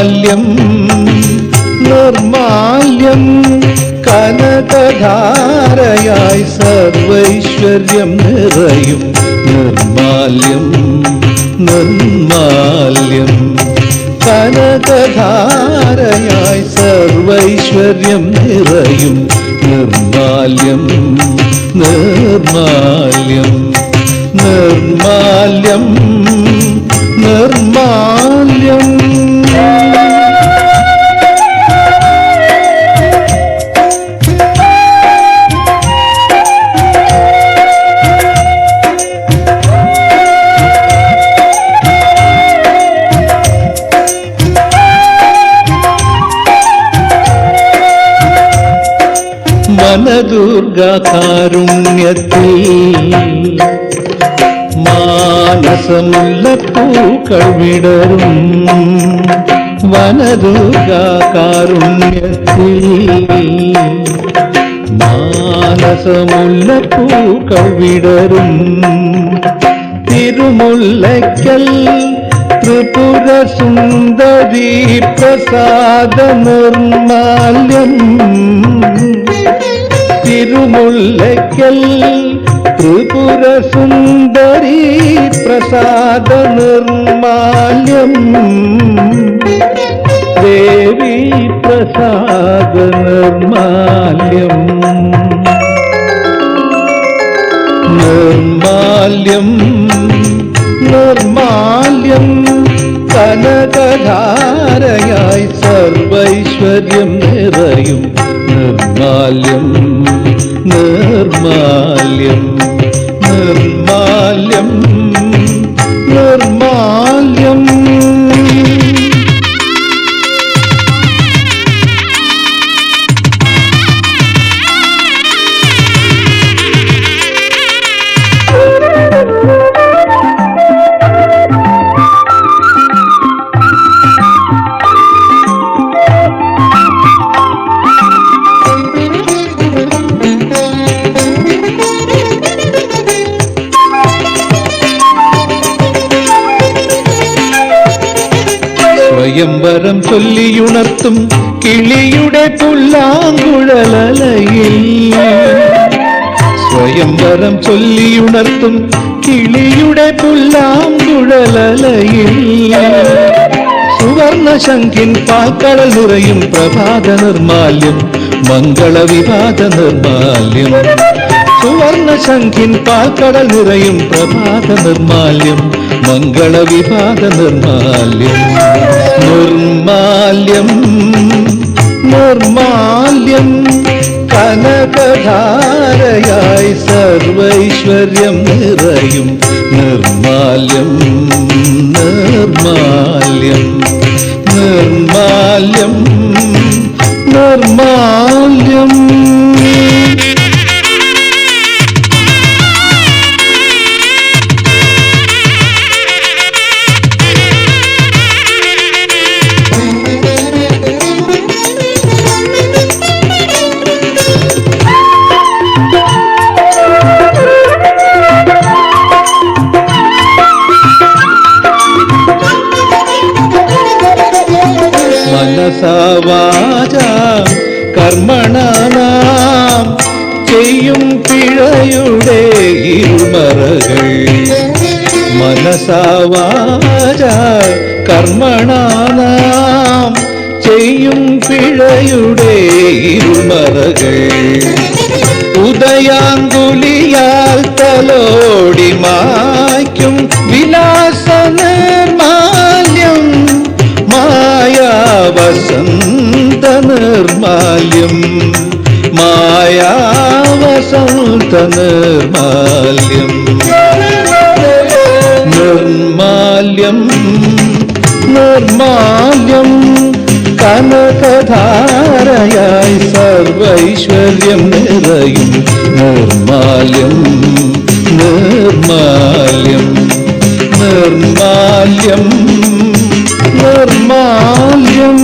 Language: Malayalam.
നിർമാല്യം നിർമാല്യം കനകധാരയായി സർവൈശ്വര്യം നിറയും നിർമാല്യം നിർമാല്യം കനകധാരയായി സർവൈശ്വര്യം നിറയും നിർമാല്യം നിർമാല്യം നിർമാല്യം നിർമാല്യം വനദുർഗാകാരുണ്യത്തിൽ മാനസമുല്ലപ്പൂക്കൾ വിടരും വനദുർഗാകാരുണ്യത്തിൽ മാനസമുല്ലപ്പൂക്കൾ വിടരും തിരുമുല്ലയ്ക്കൽ ത്രിപുര സുന്ദരി പ്രസാദ നിർമാല്യം തിരുമുല്ലയ്ക്കൽ ത്രിപുര സുന്ദരി പ്രസാദ നിർമാല്യം ദേവി പ്രസാദ നിർമാല്യം നിർമാല്യം നിർമാല്യം കനകധാരയായി സർവൈശ്വര്യം നിറയും നിർമാല്യം നിർമാല്യം നിർമാല്യം നിർമാല്യം സ്വയംവരം ചൊല്ലിയുണർത്തും കിളിയുടെ പുല്ലാങ്കുഴലലയിൽ സ്വയംവരം ചൊല്ലിയുണർത്തും കിളിയുടെ പുല്ലാങ്കുഴലലയിൽ സുവർണശംഖിൻ പാൽക്കടൽ നിറയും പ്രഭാത നിർമാല്യം മംഗളവിഭാത നിർമാല്യം സുവർണശംഖിൻ പാൽക്കടൽ നിറയും പ്രഭാത നിർമാല്യം മംഗളവിഭാത നിർമാല്യം നിർമാല്യം നിർമാല്യം കനകധാരയായി സർവൈശ്വര്യം നിറയും നിർമാല്യം നിർമാല്യം നിർമാല്യം നിർമാല്യം മനസാവാച കർമ്മണാനാം ചെയ്യും പിഴയുടെ ഇരുമറകൾ മനസാവാച കർമ്മണാനാം ചെയ്യും പിഴയുടെ ഇരുമറകൾ ഉദയാങ്കുലിയാൽ തലോടി മായ്ക്കും വിലാസ നിർമാല്യം മായാവസന്ത നിർമാല്യം മായാവസന്ത നിർമാല്യം നിർമാല്യം നിർമാല്യം കനകധാരയായി സർവൈശ്വര്യം നിറയും നിർമാല്യം നിർമാല്യം നിർമാല്യം നിർമാല്യം